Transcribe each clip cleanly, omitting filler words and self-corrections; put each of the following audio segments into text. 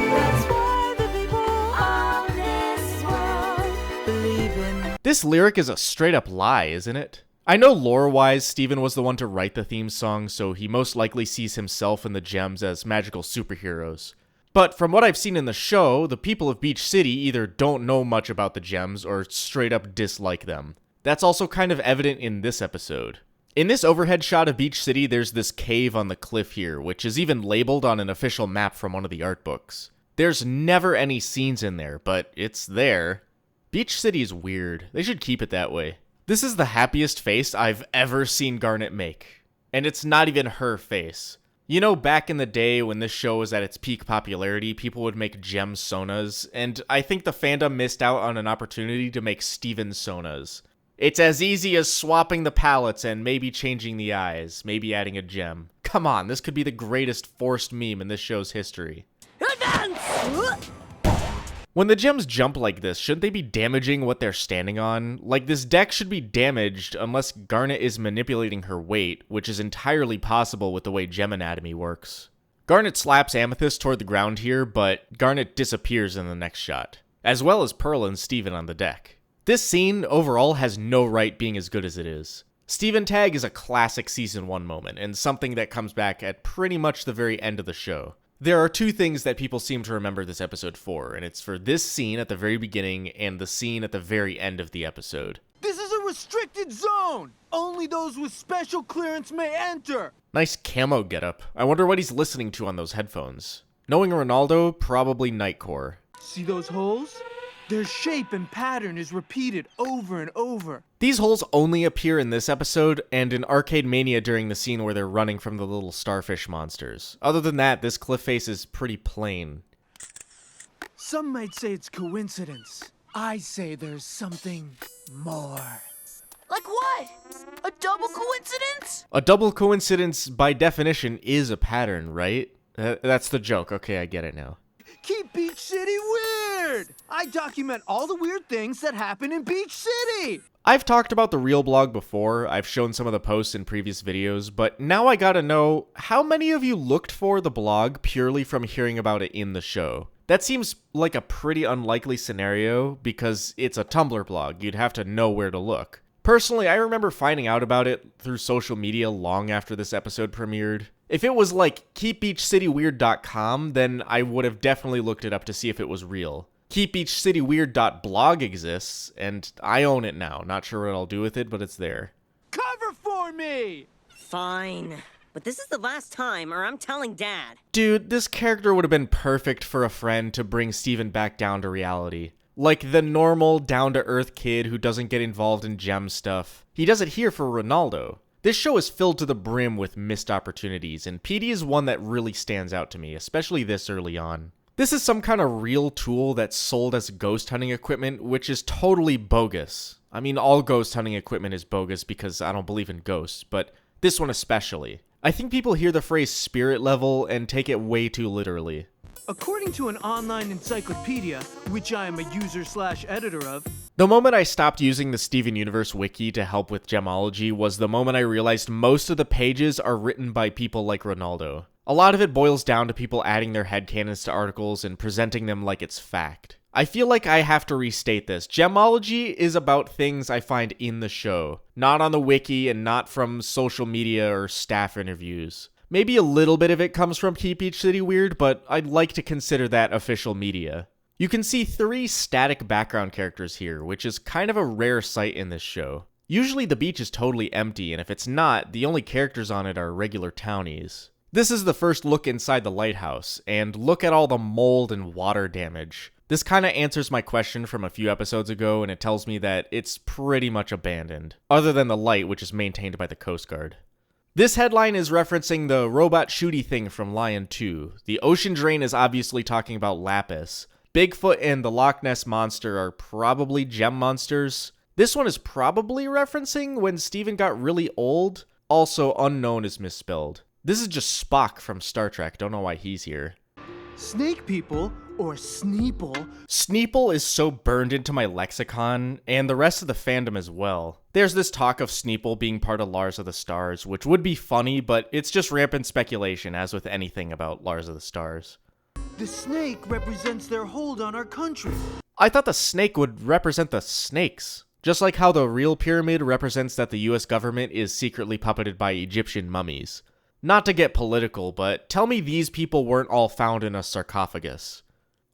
That's why the people of this world believe in. This lyric is a straight up lie, isn't it? I know lore-wise, Steven was the one to write the theme song, so he most likely sees himself and the gems as magical superheroes. But from what I've seen in the show, the people of Beach City either don't know much about the gems or straight up dislike them. That's also kind of evident in this episode. In this overhead shot of Beach City, there's this cave on the cliff here, which is even labeled on an official map from one of the art books. There's never any scenes in there, but it's there. Beach City is weird. They should keep it that way. This is the happiest face I've ever seen Garnet make. And it's not even her face. You know, back in the day when this show was at its peak popularity, people would make gem sonas, and I think the fandom missed out on an opportunity to make Steven sonas. It's as easy as swapping the palettes and maybe changing the eyes, maybe adding a gem. Come on, this could be the greatest forced meme in this show's history. Advance! When the gems jump like this, shouldn't they be damaging what they're standing on? Like, this deck should be damaged unless Garnet is manipulating her weight, which is entirely possible with the way gem anatomy works. Garnet slaps Amethyst toward the ground here, but Garnet disappears in the next shot, as well as Pearl and Steven on the deck. This scene, overall, has no right being as good as it is. Steven Tag is a classic Season 1 moment, and something that comes back at pretty much the very end of the show. There are two things that people seem to remember this episode for, and it's for this scene at the very beginning and the scene at the very end of the episode. This is a restricted zone! Only those with special clearance may enter! Nice camo getup. I wonder what he's listening to on those headphones. Knowing Ronaldo, probably Nightcore. See those holes? Their shape and pattern is repeated over and over. These holes only appear in this episode and in Arcade Mania during the scene where they're running from the little starfish monsters. Other than that, this cliff face is pretty plain. Some might say it's coincidence. I say there's something more. Like what? A double coincidence? A double coincidence, by definition, is a pattern, right? That's the joke. Okay, I get it now. Keep Beach City weird! I document all the weird things that happen in Beach City! I've talked about the real blog before, I've shown some of the posts in previous videos, but now I gotta know, how many of you looked for the blog purely from hearing about it in the show? That seems like a pretty unlikely scenario, because it's a Tumblr blog, you'd have to know where to look. Personally, I remember finding out about it through social media long after this episode premiered. If it was like keepbeachcityweird.com, then I would have definitely looked it up to see if it was real. Keepbeachcityweird.blog exists, and I own it now. Not sure what I'll do with it, but it's there. Cover for me! Fine. But this is the last time, or I'm telling Dad. Dude, this character would have been perfect for a friend to bring Steven back down to reality. Like the normal, down-to-earth kid who doesn't get involved in gem stuff. He does it here for Ronaldo. This show is filled to the brim with missed opportunities, and PD is one that really stands out to me, especially this early on. This is some kind of real tool that's sold as ghost hunting equipment, which is totally bogus. I mean, all ghost hunting equipment is bogus because I don't believe in ghosts, but this one especially. I think people hear the phrase spirit level and take it way too literally. According to an online encyclopedia, which I am a user/editor of, the moment I stopped using the Steven Universe wiki to help with gemology was the moment I realized most of the pages are written by people like Ronaldo. A lot of it boils down to people adding their headcanons to articles and presenting them like it's fact. I feel like I have to restate this. Gemology is about things I find in the show, not on the wiki and not from social media or staff interviews. Maybe a little bit of it comes from Keep Beach City Weird, but I'd like to consider that official media. You can see 3 static background characters here, which is kind of a rare sight in this show. Usually the beach is totally empty, and if it's not, the only characters on it are regular townies. This is the first look inside the lighthouse, and look at all the mold and water damage. This kinda answers my question from a few episodes ago, and it tells me that it's pretty much abandoned, other than the light, which is maintained by the Coast Guard. This headline is referencing the robot shooty thing from Lion 2. The ocean drain is obviously talking about Lapis. Bigfoot and the Loch Ness Monster are probably gem monsters. This one is probably referencing when Steven got really old. Also, unknown is misspelled. This is just Spock from Star Trek, don't know why he's here. snake people, or Sneeple. Sneeple is so burned into my lexicon, and the rest of the fandom as well. There's this talk of Sneeple being part of Lars of the Stars, which would be funny, but it's just rampant speculation, as with anything about Lars of the Stars. The snake represents their hold on our country. I thought the snake would represent the snakes. Just like how the real pyramid represents that the US government is secretly puppeted by Egyptian mummies. Not to get political, but tell me these people weren't all found in a sarcophagus.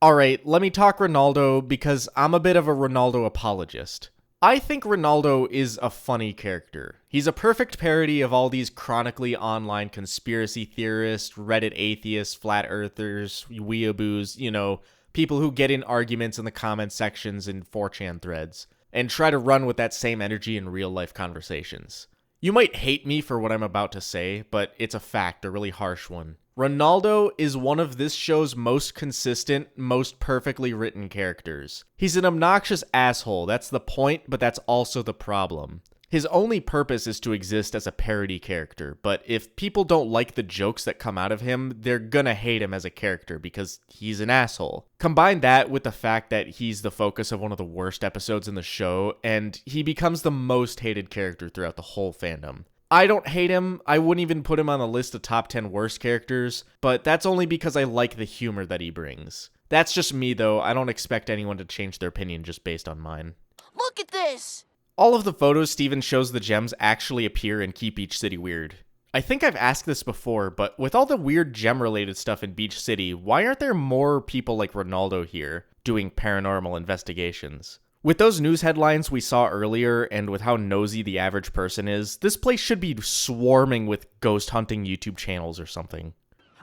Alright, let me talk Ronaldo because I'm a bit of a Ronaldo apologist. I think Ronaldo is a funny character. He's a perfect parody of all these chronically online conspiracy theorists, Reddit atheists, flat earthers, weeaboos, people who get in arguments in the comment sections and 4chan threads, and try to run with that same energy in real life conversations. You might hate me for what I'm about to say, but it's a fact, a really harsh one. Ronaldo is one of this show's most consistent, most perfectly written characters. He's an obnoxious asshole, that's the point, but that's also the problem. His only purpose is to exist as a parody character, but if people don't like the jokes that come out of him, they're gonna hate him as a character because he's an asshole. Combine that with the fact that he's the focus of one of the worst episodes in the show, and he becomes the most hated character throughout the whole fandom. I don't hate him, I wouldn't even put him on the list of top 10 worst characters, but that's only because I like the humor that he brings. That's just me though, I don't expect anyone to change their opinion just based on mine. Look at this! All of the photos Steven shows the gems actually appear in Keep Beach City Weird. I think I've asked this before, but with all the weird gem-related stuff in Beach City, why aren't there more people like Ronaldo here, doing paranormal investigations? With those news headlines we saw earlier, and with how nosy the average person is, this place should be swarming with ghost hunting YouTube channels or something.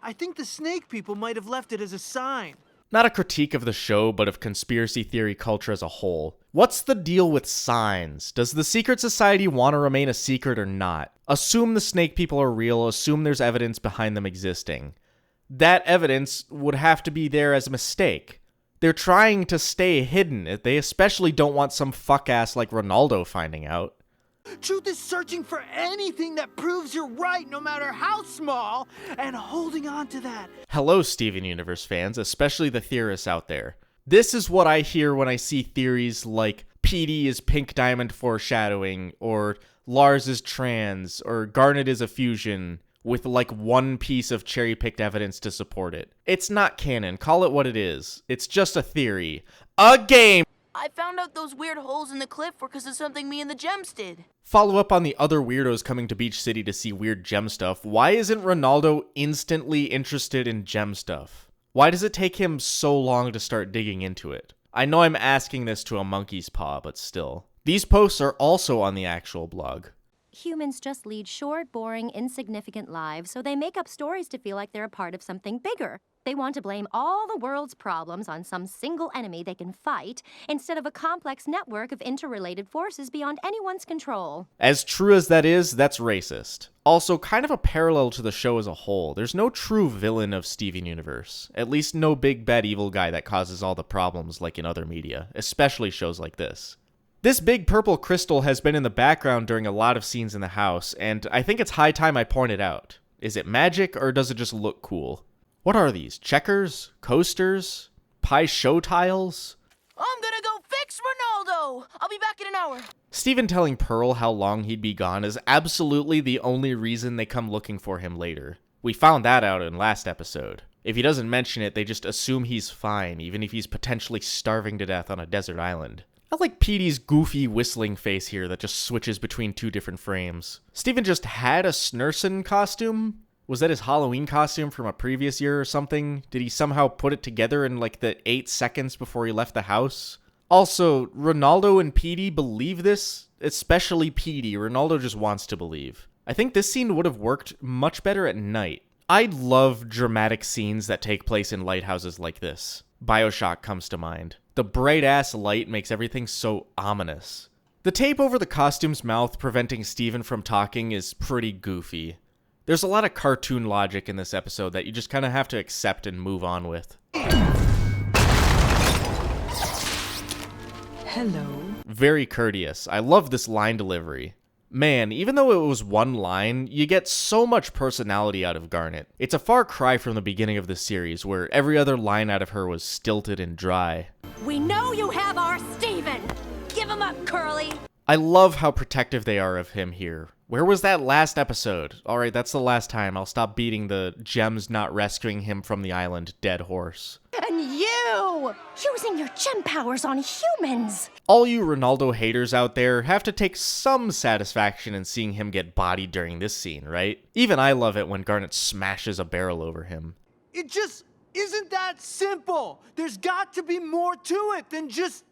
I think the snake people might have left it as a sign. Not a critique of the show, but of conspiracy theory culture as a whole. What's the deal with signs? Does the secret society want to remain a secret or not? Assume the snake people are real, assume there's evidence behind them existing. That evidence would have to be there as a mistake. They're trying to stay hidden. They especially don't want some fuck-ass like Ronaldo finding out. Truth is searching for anything that proves you're right, no matter how small, and holding on to that. Hello, Steven Universe fans, especially the theorists out there. This is what I hear when I see theories like PD is pink diamond foreshadowing, or Lars is trans, or Garnet is a fusion, with like one piece of cherry-picked evidence to support it. It's not canon, call it what it is. It's just a theory. A game! I found out those weird holes in the cliff were because of something me and the gems did. Follow up on the other weirdos coming to Beach City to see weird gem stuff. Why isn't Ronaldo instantly interested in gem stuff? Why does it take him so long to start digging into it? I know I'm asking this to a monkey's paw, but still. These posts are also on the actual blog. Humans just lead short, boring, insignificant lives, so they make up stories to feel like they're a part of something bigger. They want to blame all the world's problems on some single enemy they can fight, instead of a complex network of interrelated forces beyond anyone's control. As true as that is, that's racist. Also, kind of a parallel to the show as a whole. There's no true villain of Steven Universe. At least no big bad evil guy that causes all the problems like in other media, especially shows like this. This big purple crystal has been in the background during a lot of scenes in the house, and I think it's high time I point it out. Is it magic, or does it just look cool? What are these? Checkers? Coasters? Pie show tiles? I'm gonna go fix Ronaldo! I'll be back in an hour. Steven telling Pearl how long he'd be gone is absolutely the only reason they come looking for him later. We found that out in last episode. If he doesn't mention it, they just assume he's fine, even if he's potentially starving to death on a desert island. I like Petey's goofy whistling face here that just switches between two different frames. Steven just had a Snursen costume? Was that his Halloween costume from a previous year or something? Did he somehow put it together in like the 8 seconds before he left the house? Also, Ronaldo and Petey believe this? Especially Petey. Ronaldo just wants to believe. I think this scene would have worked much better at night. I love dramatic scenes that take place in lighthouses like this. BioShock comes to mind. The bright-ass light makes everything so ominous. The tape over the costume's mouth preventing Steven from talking is pretty goofy. There's a lot of cartoon logic in this episode that you just kind of have to accept and move on with. Hello. Very courteous. I love this line delivery. Man, even though it was one line, you get so much personality out of Garnet. It's a far cry from the beginning of the series, where every other line out of her was stilted and dry. We know you have our Steven! Give him up, Curly! I love how protective they are of him here. Where was that last episode? Alright, that's the last time. I'll stop beating the gems not rescuing him from the island dead horse. And you! Using your gem powers on humans! All you Ronaldo haters out there have to take some satisfaction in seeing him get bodied during this scene, right? Even I love it when Garnet smashes a barrel over him. It just isn't that simple. There's got to be more to it than just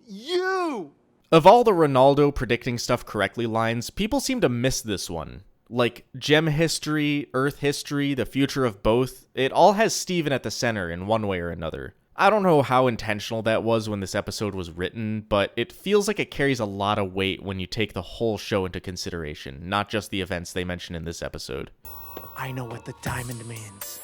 you. Of all the Ronaldo predicting stuff correctly lines, people seem to miss this one. Like, gem history, Earth history, the future of both, it all has Steven at the center in one way or another. I don't know how intentional that was when this episode was written, but it feels like it carries a lot of weight when you take the whole show into consideration, not just the events they mention in this episode. I know what the diamond means.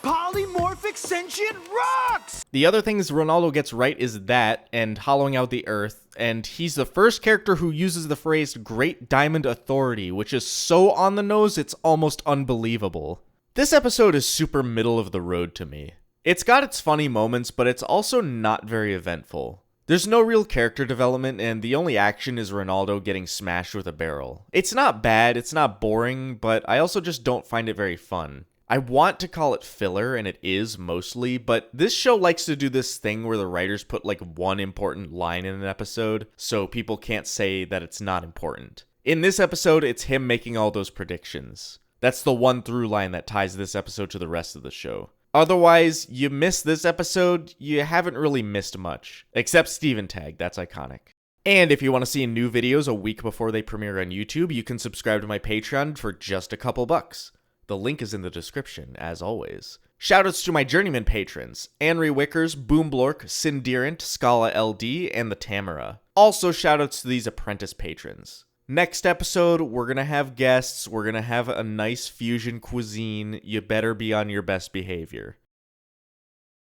Polymorphic sentient rocks! The other things Ronaldo gets right is that, and hollowing out the Earth, and he's the first character who uses the phrase Great Diamond Authority, which is so on the nose it's almost unbelievable. This episode is super middle of the road to me. It's got its funny moments, but it's also not very eventful. There's no real character development, and the only action is Ronaldo getting smashed with a barrel. It's not bad, it's not boring, but I also just don't find it very fun. I want to call it filler, and it is mostly, but this show likes to do this thing where the writers put like one important line in an episode, so people can't say that it's not important. In this episode, it's him making all those predictions. That's the one through line that ties this episode to the rest of the show. Otherwise, you miss this episode, you haven't really missed much. Except Steven Tag, that's iconic. And if you want to see new videos a week before they premiere on YouTube, you can subscribe to my Patreon for just a couple bucks. The link is in the description, as always. Shoutouts to my journeyman patrons, Anri Wickers, Boomblork, Cinderant, Scala LD, and the Tamara. Also shoutouts to these apprentice patrons. Next episode, we're gonna have guests, we're gonna have a nice fusion cuisine, you better be on your best behavior.